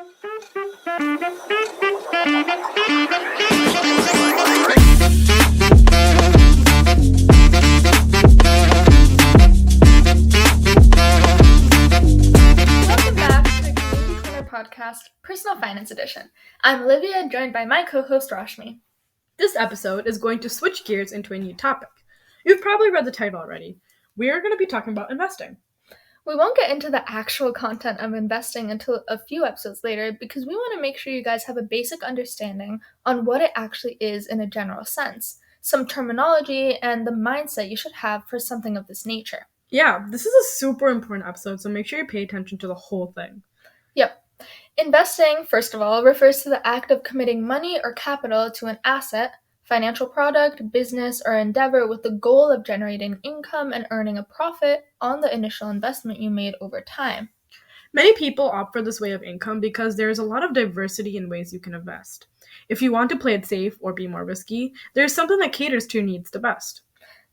Podcast, Personal Finance Edition. I'm Olivia, joined by my co-host Rashmi. This episode is going to switch gears into a new topic. You've probably read the title already. We are going to be talking about investing. We won't get into the actual content of investing until a few episodes later because we want to make sure you guys have a basic understanding on what it actually is in a general sense, some terminology, and the mindset you should have for something of this nature. Yeah, this is a super important episode, so make sure you pay attention to the whole thing. Yep. Investing, first of all, refers to the act of committing money or capital to an asset, financial product, business, or endeavor with the goal of generating income and earning a profit on the initial investment you made over time. Many people opt for this way of income because there is a lot of diversity in ways you can invest. If you want to play it safe or be more risky, there is something that caters to your needs the best.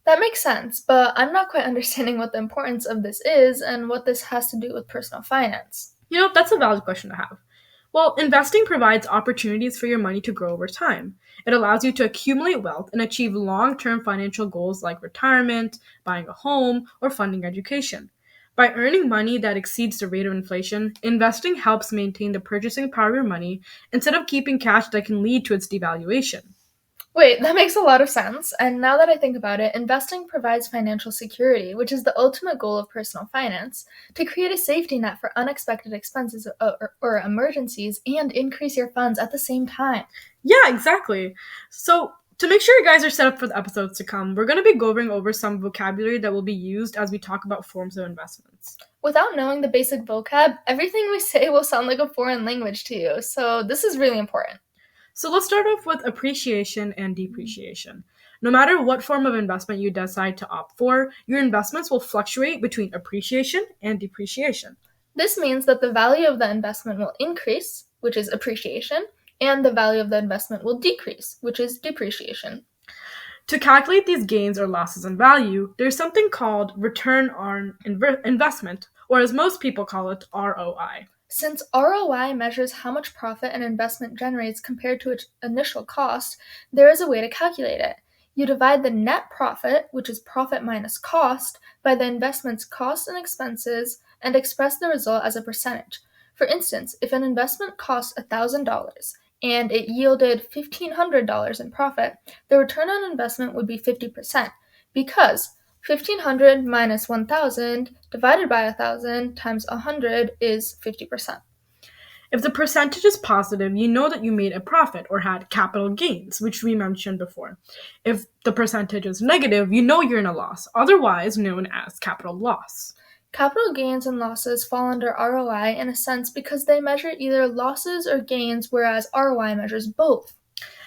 That makes sense, but I'm not quite understanding what the importance of this is and what this has to do with personal finance. That's a valid question to have. Well, investing provides opportunities for your money to grow over time. It allows you to accumulate wealth and achieve long-term financial goals like retirement, buying a home, or funding education. By earning money that exceeds the rate of inflation, investing helps maintain the purchasing power of your money instead of keeping cash that can lead to its devaluation. Wait, that makes a lot of sense. And now that I think about it, investing provides financial security, which is the ultimate goal of personal finance, to create a safety net for unexpected expenses or emergencies and increase your funds at the same time. Yeah, exactly. So, to make sure you guys are set up for the episodes to come, we're going to be going over some vocabulary that will be used as we talk about forms of investments. Without knowing the basic vocab, everything we say will sound like a foreign language to you, so this is really important. So let's start off with appreciation and depreciation. No matter what form of investment you decide to opt for, your investments will fluctuate between appreciation and depreciation. This means that the value of the investment will increase, which is appreciation, and the value of the investment will decrease, which is depreciation. To calculate these gains or losses in value, there's something called return on investment, or as most people call it, ROI. Since ROI measures how much profit an investment generates compared to its initial cost, there is a way to calculate it. You divide the net profit, which is profit minus cost, by the investment's cost and expenses and express the result as a percentage. For instance, if an investment cost $1,000 and it yielded $1,500 in profit, the return on investment would be 50% because 1,500 minus 1,000 divided by 1,000 times 100 is 50%. If the percentage is positive, you know that you made a profit or had capital gains, which we mentioned before. If the percentage is negative, you know you're in a loss, otherwise known as capital loss. Capital gains and losses fall under ROI in a sense because they measure either losses or gains, whereas ROI measures both.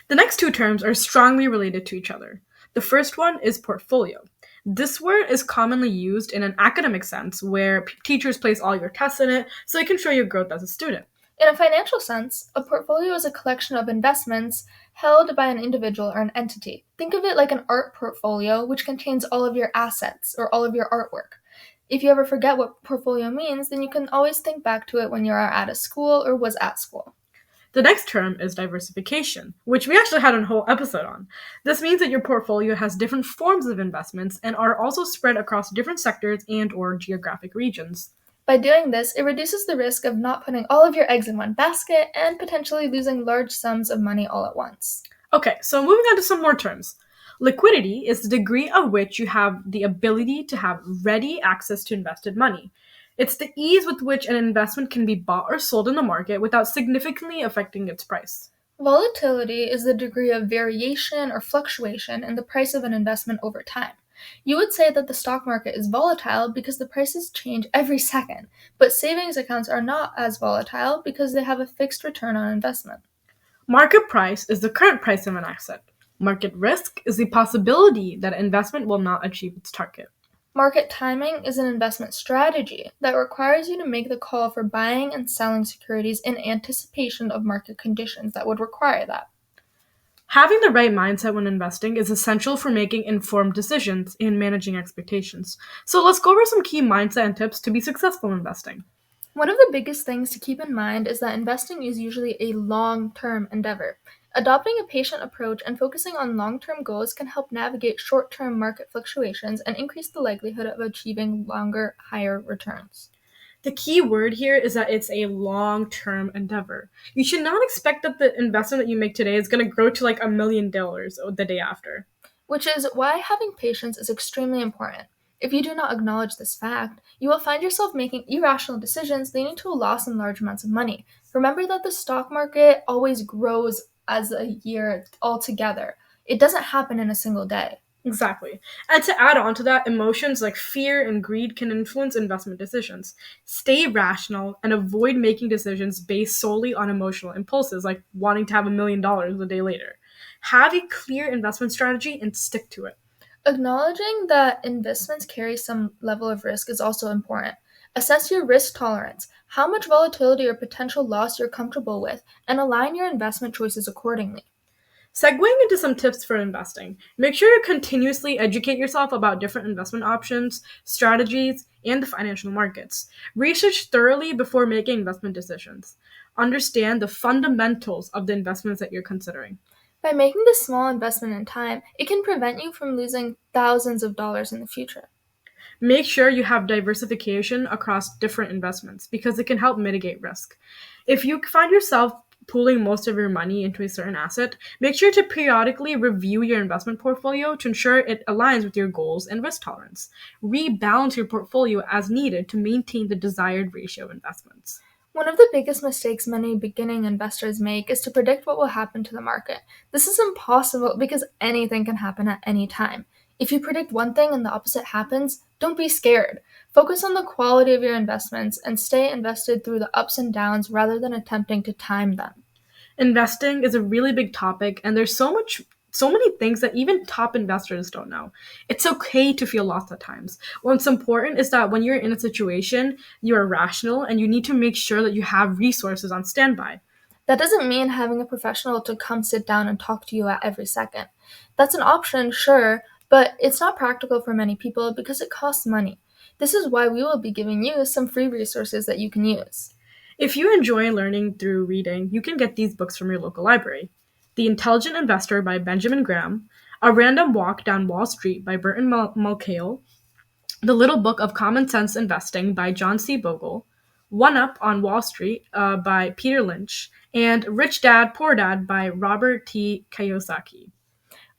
The next two terms are strongly related to each other. The first one is portfolio. This word is commonly used in an academic sense where teachers place all your tests in it so they can show your growth as a student. In a financial sense, a portfolio is a collection of investments held by an individual or an entity. Think of it like an art portfolio, which contains all of your assets or all of your artwork. If you ever forget what portfolio means, then you can always think back to it when you are at a school or was at school. The next term is diversification, which we actually had a whole episode on. This means that your portfolio has different forms of investments and are also spread across different sectors and/or geographic regions. By doing this, it reduces the risk of not putting all of your eggs in one basket and potentially losing large sums of money all at once. Okay, so moving on to some more terms. Liquidity is the degree of which you have the ability to have ready access to invested money. It's the ease with which an investment can be bought or sold in the market without significantly affecting its price. Volatility is the degree of variation or fluctuation in the price of an investment over time. You would say that the stock market is volatile because the prices change every second, but savings accounts are not as volatile because they have a fixed return on investment. Market price is the current price of an asset. Market risk is the possibility that an investment will not achieve its target. Market timing is an investment strategy that requires you to make the call for buying and selling securities in anticipation of market conditions that would require that. Having the right mindset when investing is essential for making informed decisions and managing expectations. So let's go over some key mindset and tips to be successful in investing. One of the biggest things to keep in mind is that investing is usually a long-term endeavor. Adopting a patient approach and focusing on long-term goals can help navigate short-term market fluctuations and increase the likelihood of achieving longer, higher returns. The key word here is that it's a long-term endeavor. You should not expect that the investment that you make today is going to grow to like $1 million the day after. Which is why having patience is extremely important. If you do not acknowledge this fact, you will find yourself making irrational decisions leading to a loss in large amounts of money. Remember that the stock market always grows as a year altogether. It doesn't happen in a single day. Exactly. And to add on to that, emotions like fear and greed can influence investment decisions. Stay rational and avoid making decisions based solely on emotional impulses, like wanting to have $1 million a day later. Have a clear investment strategy and stick to it. Acknowledging that investments carry some level of risk is also important. Assess your risk tolerance, how much volatility or potential loss you're comfortable with, and align your investment choices accordingly. Segueing into some tips for investing, make sure to continuously educate yourself about different investment options, strategies, and the financial markets. Research thoroughly before making investment decisions. Understand the fundamentals of the investments that you're considering. By making this small investment in time, it can prevent you from losing thousands of dollars in the future. Make sure you have diversification across different investments because it can help mitigate risk. If you find yourself pooling most of your money into a certain asset, make sure to periodically review your investment portfolio to ensure it aligns with your goals and risk tolerance. Rebalance your portfolio as needed to maintain the desired ratio of investments. One of the biggest mistakes many beginning investors make is to predict what will happen to the market. This is impossible because anything can happen at any time. If you predict one thing and the opposite happens, don't be scared. Focus on the quality of your investments and stay invested through the ups and downs rather than attempting to time them. Investing is a really big topic and there's so many things that even top investors don't know. It's okay to feel lost at times. What's important is that when you're in a situation, you're rational and you need to make sure that you have resources on standby. That doesn't mean having a professional to come sit down and talk to you at every second. That's an option, sure, but it's not practical for many people because it costs money. This is why we will be giving you some free resources that you can use. If you enjoy learning through reading, you can get these books from your local library. The Intelligent Investor by Benjamin Graham, A Random Walk Down Wall Street by Burton Mulcahy, The Little Book of Common Sense Investing by John C. Bogle, One Up on Wall Street by Peter Lynch, and Rich Dad, Poor Dad by Robert T. Kiyosaki.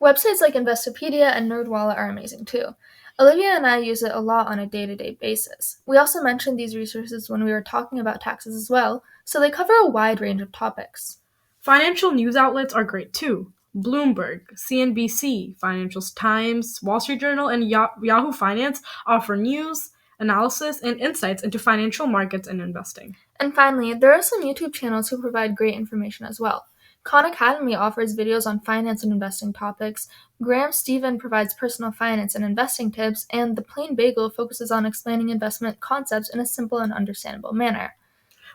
Websites like Investopedia and NerdWallet are amazing too. Olivia and I use it a lot on a day-to-day basis. We also mentioned these resources when we were talking about taxes as well, so they cover a wide range of topics. Financial news outlets are great too. Bloomberg, CNBC, Financial Times, Wall Street Journal, and Yahoo Finance offer news, analysis, and insights into financial markets and investing. And finally, there are some YouTube channels who provide great information as well. Khan Academy offers videos on finance and investing topics, Graham Stephen provides personal finance and investing tips, and The Plain Bagel focuses on explaining investment concepts in a simple and understandable manner.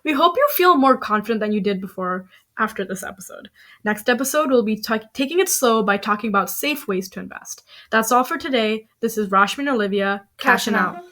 We hope you feel more confident than you did before after this episode. Next episode, we'll be taking it slow by talking about safe ways to invest. That's all for today. This is Rashmi and Olivia, cashing out.